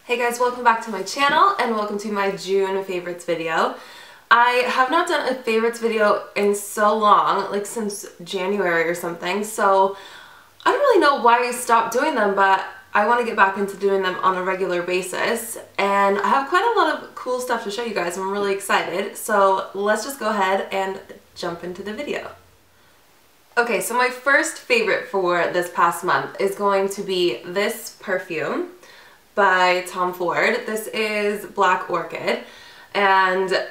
Hey guys, welcome back to my channel and welcome to my June favorites video. I have not done a favorites video in so long, like since January or something, so I don't really know why I stopped doing them, but I want to get back into doing them on a regular basis, and I have quite a lot of cool stuff to show you guys. I'm really excited, so let's just go ahead and jump into the video. Okay, so my first favorite for this past month is going to be this perfume by Tom Ford. This is Black Orchid, and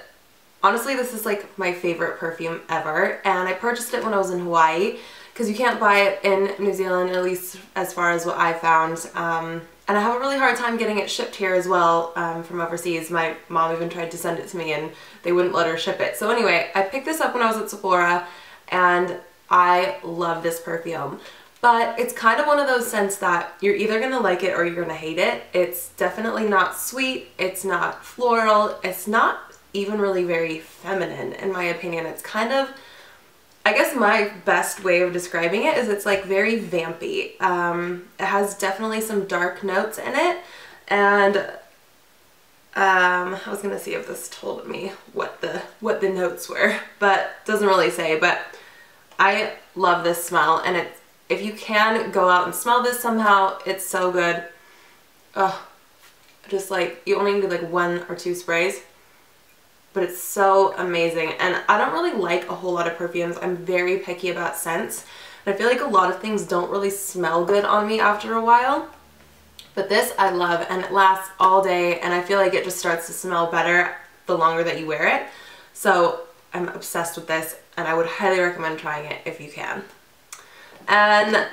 honestly this is like my favorite perfume ever, and I purchased it when I was in Hawaii because you can't buy it in New Zealand, at least as far as what I found, and I have a really hard time getting it shipped here as well from overseas. My mom even tried to send it to me and they wouldn't let her ship it. So anyway, I picked this up when I was at Sephora and I love this perfume. But it's kind of one of those scents that you're either going to like it or you're going to hate it. It's definitely not sweet, it's not floral, it's not even really very feminine in my opinion. It's kind of, I guess my best way of describing it is it's like very vampy. It has definitely some dark notes in it, and I was going to see if this told me what the notes were, but doesn't really say. But I love this smell, and it's, if you can go out and smell this somehow, it's so good. Ugh, just like, you only need like 1 or 2 sprays, but it's so amazing. And I don't really like a whole lot of perfumes. I'm very picky about scents, and I feel like a lot of things don't really smell good on me after a while. But this I love, and it lasts all day, and I feel like it just starts to smell better the longer that you wear it. So I'm obsessed with this, and I would highly recommend trying it if you can. And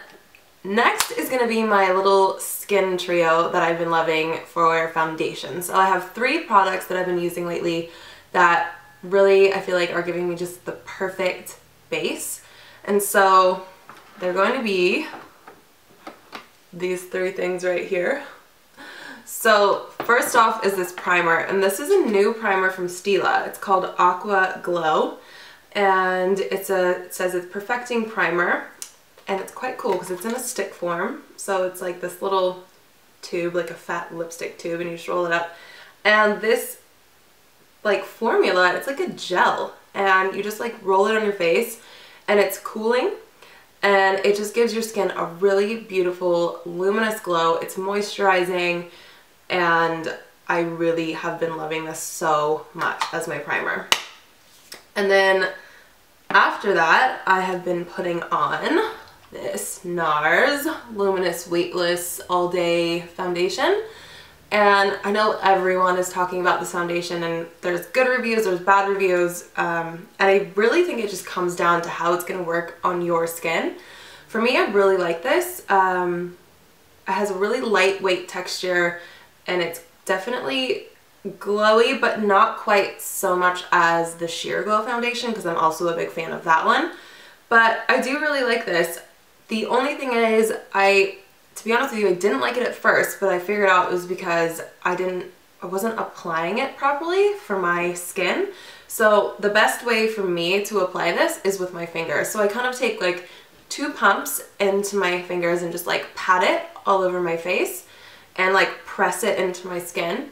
next is going to be my little skin trio that I've been loving for foundation. So I have 3 products that I've been using lately that really I feel like are giving me just the perfect base. And so they're going to be these 3 things right here. So first off is this primer, and this is a new primer from Stila. It's called Aqua Glow, and it says it's perfecting primer. And it's quite cool because it's in a stick form. So it's like this little tube, like a fat lipstick tube, and you just roll it up. And this like formula, it's like a gel, and you just like roll it on your face, and it's cooling, and it just gives your skin a really beautiful luminous glow. It's moisturizing, and I really have been loving this so much as my primer. And then after that, I have been putting on this NARS Luminous Weightless All Day Foundation. And I know everyone is talking about this foundation, and there's good reviews, there's bad reviews, and I really think it just comes down to how it's going to work on your skin. For me, I really like this. It has a really lightweight texture, and it's definitely glowy, but not quite so much as the Sheer Glow foundation, because I'm also a big fan of that one. But I do really like this. The only thing is, to be honest with you, I didn't like it at first, but I figured out it was because I wasn't applying it properly for my skin. So the best way for me to apply this is with my fingers. So I kind of take like 2 pumps into my fingers and just like pat it all over my face and like press it into my skin.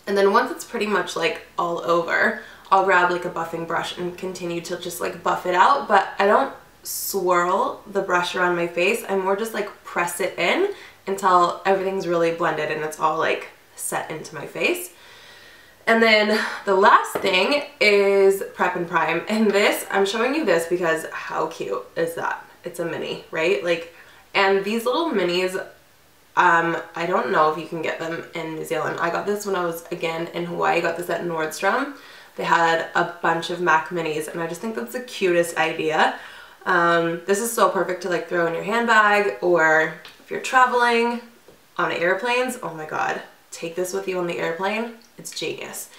And then once it's pretty much like all over, I'll grab like a buffing brush and continue to just like buff it out, but I don't swirl the brush around my face. I more just like press it in until everything's really blended and it's all like set into my face. And then the last thing is Prep and Prime, and this, I'm showing you this because how cute is that? It's a mini, right? Like, and these little minis, I don't know if you can get them in New Zealand. I got this when I was again in Hawaii. I got this at Nordstrom. They had a bunch of MAC minis, and I just think that's the cutest idea. This is so perfect to like throw in your handbag, or if you're traveling on airplanes, oh my god, take this with you on the airplane. It's genius.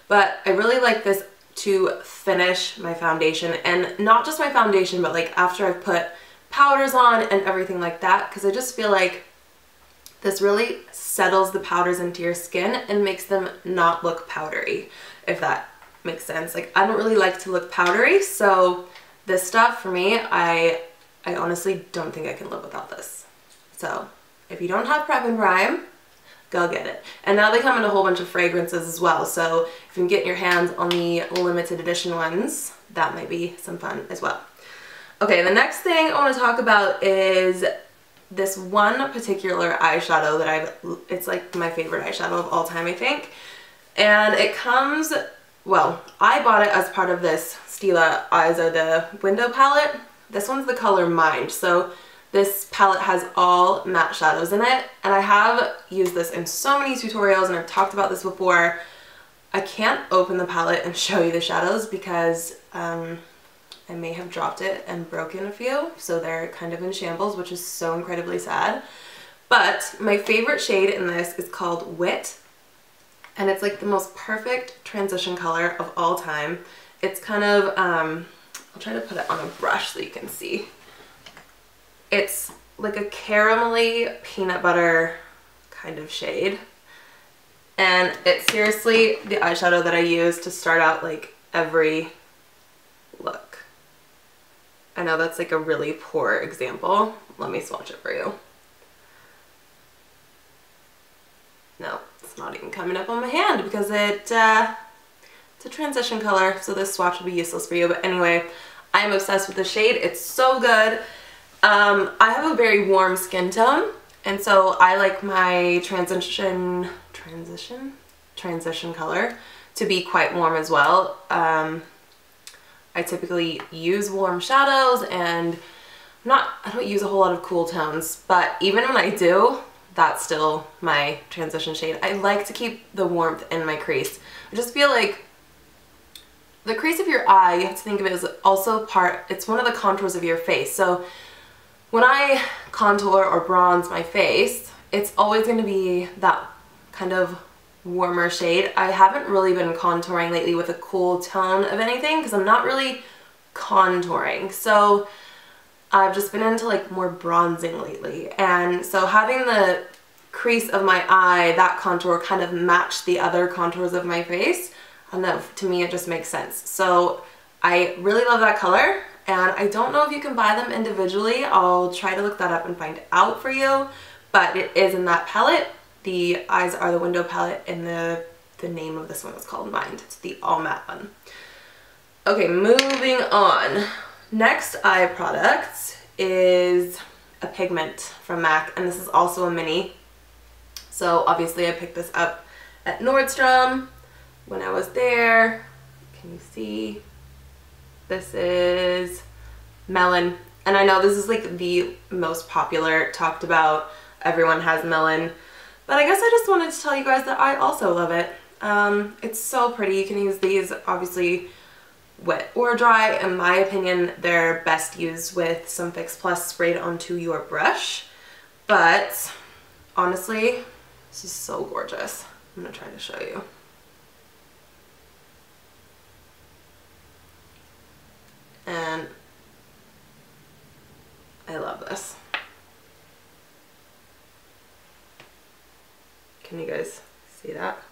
But I really like this to finish my foundation, and not just my foundation, but like after I've put powders on and everything like that, because I just feel like this really settles the powders into your skin and makes them not look powdery, if that makes sense. Like, I don't really like to look powdery, so this stuff for me, I honestly don't think I can live without this. So if you don't have Prep and Prime, go get it. And now they come in a whole bunch of fragrances as well, so if you can get your hands on the limited edition ones, that might be some fun as well. Okay, the next thing I want to talk about is this one particular eyeshadow that it's like my favorite eyeshadow of all time, I think. And it comes, well, I bought it as part of this Stila Eyes Are the Window palette. This one's the color Mind. So this palette has all matte shadows in it, and I have used this in so many tutorials, and I've talked about this before. I can't open the palette and show you the shadows because I may have dropped it and broken a few, so they're kind of in shambles, which is so incredibly sad. But my favorite shade in this is called Wit, and it's like the most perfect transition color of all time. It's kind of, I'll try to put it on a brush so you can see. It's like a caramelly peanut butter kind of shade. And it's seriously the eyeshadow that I use to start out like every look. I know that's like a really poor example. Let me swatch it for you. No, it's not even coming up on my hand because it's a transition color, so this swatch will be useless for you. But anyway, I'm obsessed with the shade. It's so good. I have a very warm skin tone, and so I like my transition color to be quite warm as well. I typically use warm shadows, and I don't use a whole lot of cool tones, but even when I do, that's still my transition shade. I like to keep the warmth in my crease. I just feel like the crease of your eye, you have to think of it as also it's one of the contours of your face. So when I contour or bronze my face, it's always going to be that kind of warmer shade. I haven't really been contouring lately with a cool tone of anything because I'm not really contouring. So I've just been into like more bronzing lately. And so having the crease of my eye, that contour kind of match the other contours of my face, I don't know, to me it just makes sense. So I really love that color. And I don't know if you can buy them individually. I'll try to look that up and find out for you. But it is in that palette. The Eyes Are the Window palette, and the name of this one is called Mind. It's the all matte one. Okay, moving on. Next eye product is a Pigment from MAC, and this is also a mini. So obviously I picked this up at Nordstrom when I was there. Can you see? This is Melon, and I know this is like the most popular, talked about, everyone has Melon, but I guess I just wanted to tell you guys that I also love it. It's so pretty. You can use these obviously wet or dry. In my opinion, they're best used with some Fix Plus sprayed onto your brush, but honestly, this is so gorgeous. I'm gonna try to show you. And I love this. Can you guys see that?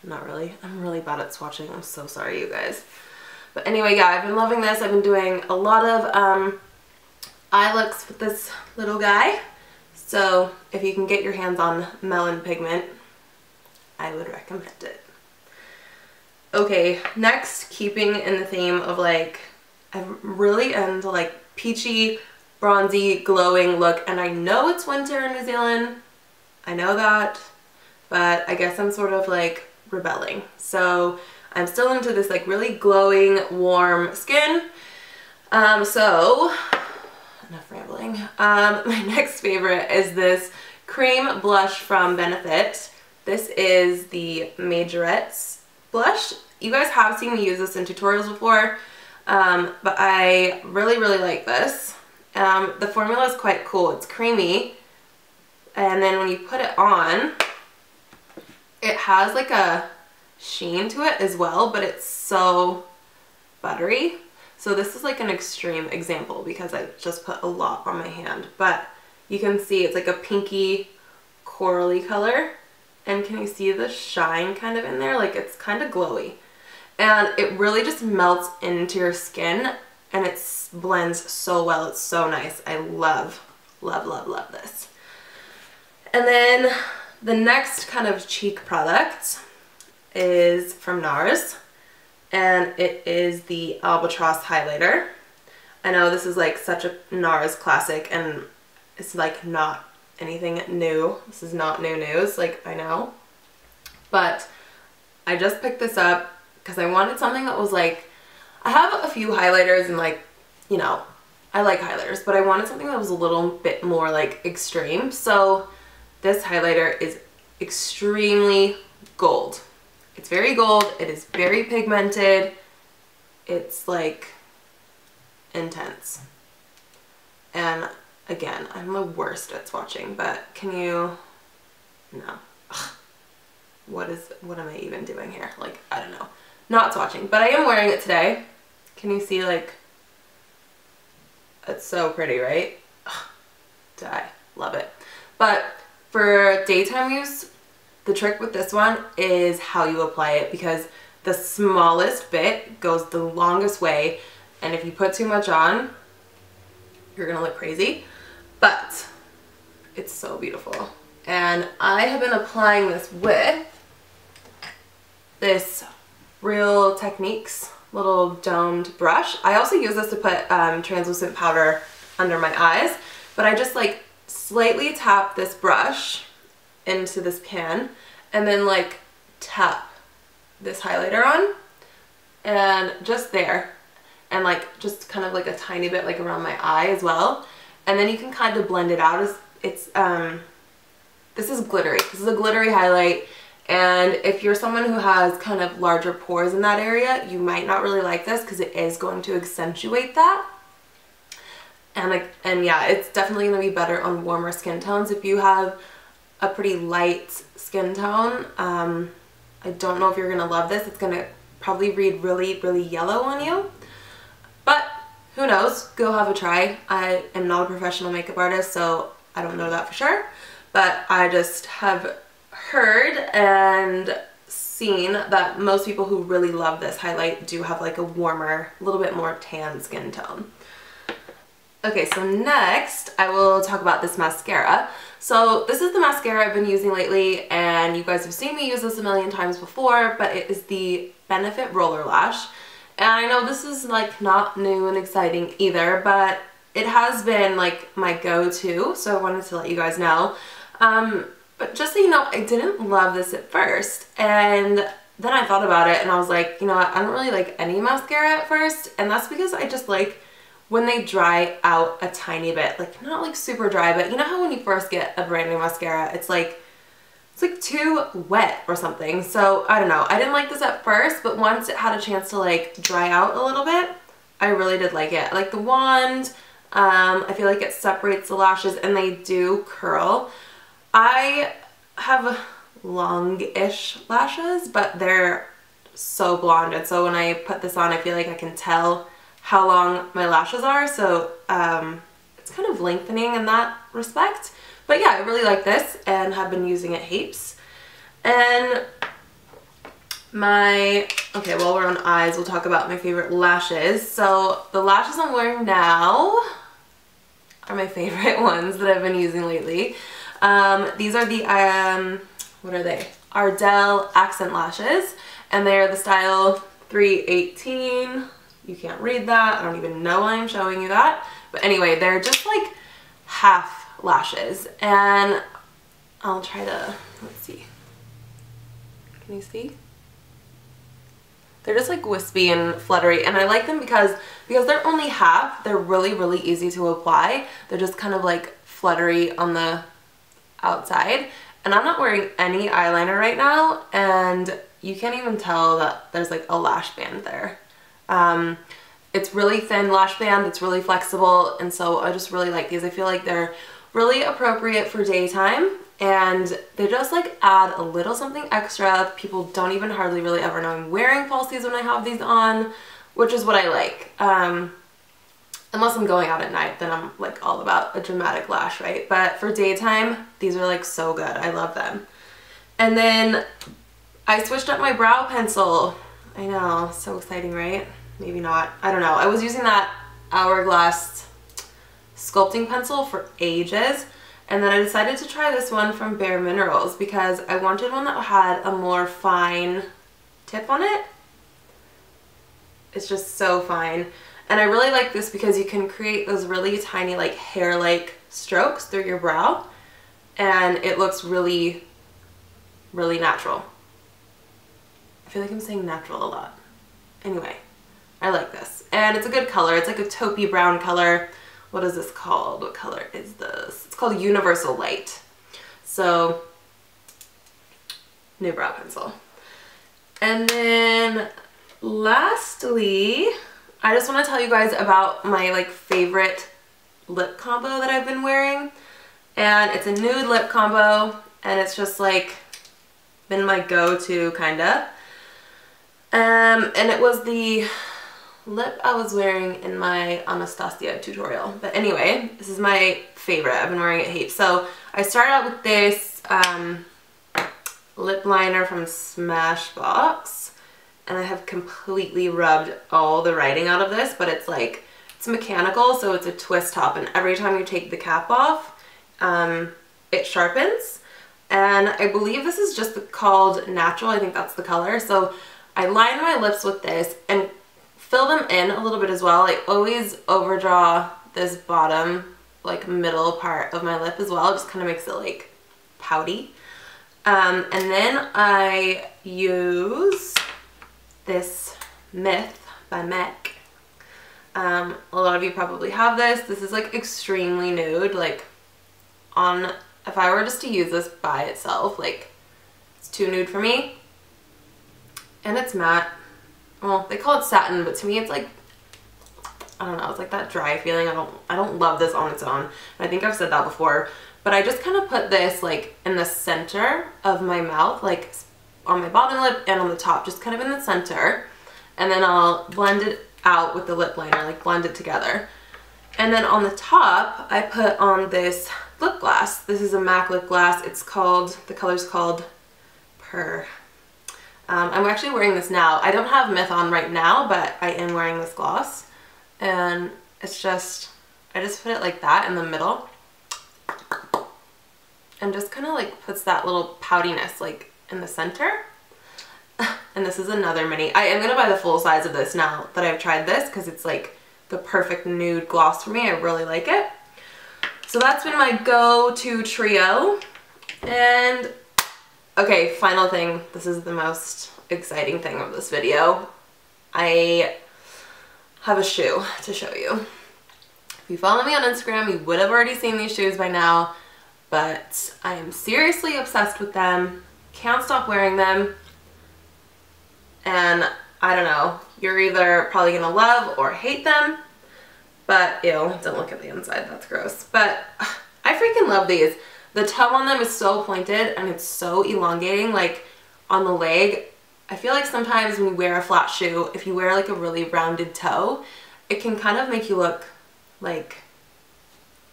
Not really. I'm really bad at swatching. I'm so sorry, you guys. But anyway, yeah, I've been loving this. I've been doing a lot of eye looks with this little guy. So if you can get your hands on Melon Pigment, I would recommend it. Okay, next, keeping in the theme of like, I'm really into like peachy, bronzy, glowing look, and I know it's winter in New Zealand. I know that, but I guess I'm sort of like rebelling. So I'm still into this like really glowing, warm skin. So enough rambling. My next favorite is this cream blush from Benefit. This is the Majorette blush. You guys have seen me use this in tutorials before, but I really, really like this. The formula is quite cool. It's creamy, and then when you put it on, it has like a sheen to it as well, but it's so buttery. So this is like an extreme example because I just put a lot on my hand, but you can see it's like a pinky corally color, and can you see the shine kind of in there? Like it's kind of glowy. and it really just melts into your skin and it blends so well. It's so nice. I love, love, love, love this. And then the next kind of cheek product is from NARS, and it is the Albatross highlighter. I know this is like such a NARS classic and it's like not anything new. This is not new news, like I know. But I just picked this up because I wanted something that was like, I have a few highlighters and like, you know, I like highlighters, but I wanted something that was a little bit more like extreme. So this highlighter is extremely gold. It's very gold. It is very pigmented. It's like intense. And again, I'm the worst at swatching, but can you, no. Ugh. What am I even doing here? Like, I don't know. Not swatching, but I am wearing it today. Can you see, like, it's so pretty, right? Ugh. Die. Love it. But for daytime use, the trick with this one is how you apply it, because the smallest bit goes the longest way, and if you put too much on, you're gonna look crazy. But it's so beautiful. And I have been applying this with this Real Techniques little domed brush. I also use this to put translucent powder under my eyes, but I just like slightly tap this brush into this pan and then like tap this highlighter on, and just there, and like just kind of like a tiny bit like around my eye as well, and then you can kind of blend it out. It's this is glittery. This is a glittery highlight, and if you're someone who has kind of larger pores in that area, you might not really like this because it is going to accentuate that. And yeah, it's definitely going to be better on warmer skin tones. If you have a pretty light skin tone, I don't know if you're going to love this. It's going to probably read really, really yellow on you. But who knows? Go have a try. I am not a professional makeup artist, so I don't know that for sure. But I just have heard and seen that most people who really love this highlight do have like a warmer, a little bit more tan skin tone. Okay, so next I will talk about this mascara. So this is the mascara I've been using lately, and you guys have seen me use this a million times before, but it is the Benefit Roller Lash. And I know this is like not new and exciting either, but it has been like my go-to, so I wanted to let you guys know. But just so you know, I didn't love this at first, and then I thought about it and I was like, you know what, I don't really like any mascara at first, and that's because I just like when they dry out a tiny bit, like not like super dry, but you know how when you first get a brand new mascara, it's like too wet or something. So I don't know, I didn't like this at first, but once it had a chance to like dry out a little bit, I really did like it. I like the wand. I feel like it separates the lashes and they do curl. I have long-ish lashes, but they're so blonde, so when I put this on, I feel like I can tell how long my lashes are, so it's kind of lengthening in that respect. But yeah, I really like this and have been using it heaps. And okay, while we're on eyes, we'll talk about my favorite lashes. So the lashes I'm wearing now are my favorite ones that I've been using lately. These are the, what are they? Ardell Accent Lashes, and they're the style 318. You can't read that. I don't even know why I'm showing you that. But anyway, they're just like half lashes, and I'll try to, let's see. Can you see? They're just like wispy and fluttery, and I like them because they're only half, they're really, really easy to apply. They're just kind of like fluttery on the outside, and I'm not wearing any eyeliner right now, and you can't even tell that there's like a lash band there. It's really thin lash band, it's really flexible, and so I just really like these. I feel like they're really appropriate for daytime, and they just like add a little something extra. People don't even hardly really ever know I'm wearing falsies when I have these on, which is what I like. Unless I'm going out at night, then I'm like all about a dramatic lash, right? But for daytime, these are like so good. I love them. And then I switched up my brow pencil. I know, so exciting, right? Maybe not. I don't know. I was using that Hourglass sculpting pencil for ages, and then I decided to try this one from Bare Minerals because I wanted one that had a more fine tip on it. It's just so fine. And I really like this because you can create those really tiny like hair-like strokes through your brow, and it looks really, really natural. I feel like I'm saying natural a lot. Anyway, I like this. And it's a good color. It's like a taupey brown color. What is this called? What color is this? It's called Universal Light. So, new brow pencil. And then lastly, I just want to tell you guys about my like favorite lip combo that I've been wearing. And it's a nude lip combo, and it's just like been my go-to kinda. And it was the lip I was wearing in my Anastasia tutorial. But anyway, this is my favorite. I've been wearing it heaps. So I started out with this lip liner from Smashbox, and I have completely rubbed all the writing out of this, but it's like, it's mechanical, so it's a twist top, and every time you take the cap off, it sharpens. And I believe this is just called Natural. I think that's the color. So I line my lips with this and fill them in a little bit as well. I always overdraw this bottom, like middle part of my lip as well. It just kind of makes it like pouty. And then I use this Myth by MAC. A lot of you probably have this. This is like extremely nude. Like if I were just to use this by itself, like it's too nude for me. And it's matte. Well, they call it satin, but to me it's like, I don't know, it's like that dry feeling. I don't love this on its own. And I think I've said that before, but I just kind of put this like in the center of my mouth, like on my bottom lip and on the top, just kind of in the center. And then I'll blend it out with the lip liner, like blend it together. And then on the top, I put on this lip gloss. This is a MAC lip gloss. It's called, the color's called Prrr. I'm actually wearing this now. I don't have Myth on right now, but I am wearing this gloss. And it's just, I just put it like that in the middle. And just kind of like puts that little poutiness like in the center. And this is another mini. I am going to buy the full size of this now that I've tried this, because it's like the perfect nude gloss for me. I really like it. So that's been my go-to trio. And okay, final thing. This is the most exciting thing of this video. I have a shoe to show you. If you follow me on Instagram, you would have already seen these shoes by now, but I am seriously obsessed with them. Can't stop wearing them. And I don't know, you're either probably gonna love or hate them, but ew, don't look at the inside, that's gross. But I freaking love these. The toe on them is so pointed and it's so elongating, like on the leg. I feel like sometimes when you wear a flat shoe, if you wear like a really rounded toe, it can kind of make you look like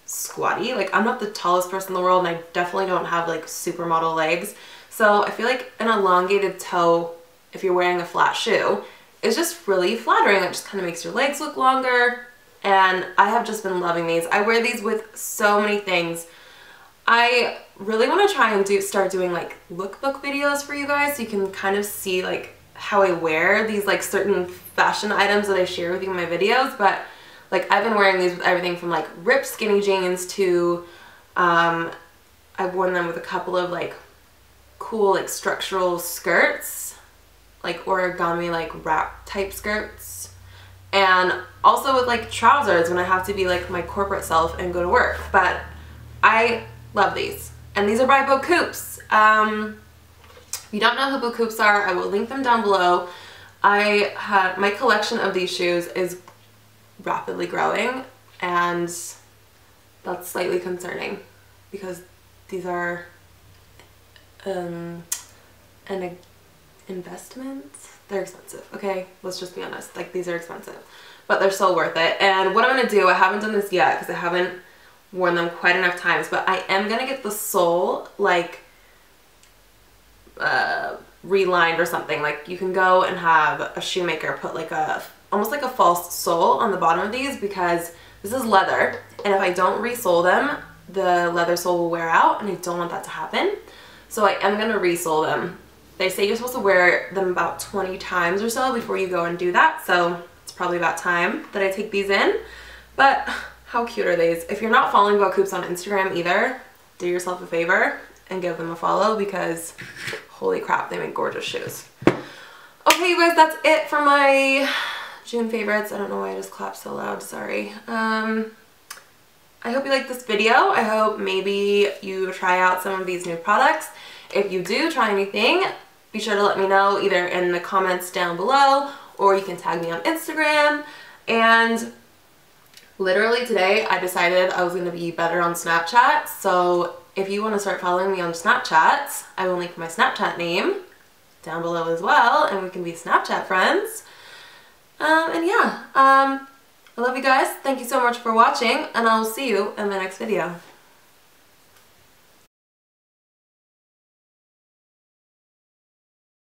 squatty. Like, I'm not the tallest person in the world, and I definitely don't have like supermodel legs. So I feel like an elongated toe, if you're wearing a flat shoe, is just really flattering. It just kind of makes your legs look longer. And I have just been loving these. I wear these with so many things. I really want to try and start doing like lookbook videos for you guys, so you can kind of see like how I wear these like certain fashion items that I share with you in my videos. But like, I've been wearing these with everything from like ripped skinny jeans to I've worn them with a couple of like cool like structural skirts, like origami like wrap type skirts, and also with like trousers when I have to be like my corporate self and go to work. But I love these, and these are by Beau Coops. If you don't know who Beau Coops are, I will link them down below. My collection of these shoes is rapidly growing, and that's slightly concerning because these are an investment. They're expensive, okay? Let's just be honest. Like, these are expensive, but they're so worth it. And what I'm gonna do, I haven't done this yet because I haven't worn them quite enough times, but I am gonna get the sole like relined or something. Like you can go and have a shoemaker put like almost like a false sole on the bottom of these, because this is leather, and if I don't resole them, the leather sole will wear out, and I don't want that to happen. So I am gonna resole them. They say you're supposed to wear them about 20 times or so before you go and do that, so it's probably about time that I take these in. But how cute are these? If you're not following Beau Coops on Instagram either, do yourself a favor and give them a follow, because holy crap, they make gorgeous shoes. Okay, you guys, that's it for my June favorites. I don't know why I just clapped so loud, sorry. I hope you liked this video. I hope maybe you try out some of these new products. If you do try anything, be sure to let me know either in the comments down below, or you can tag me on Instagram. And literally today I decided I was going to be better on Snapchat, so if you want to start following me on Snapchat, I will link my Snapchat name down below as well, and we can be Snapchat friends. And yeah, I love you guys. Thank you so much for watching, and I'll see you in the next video.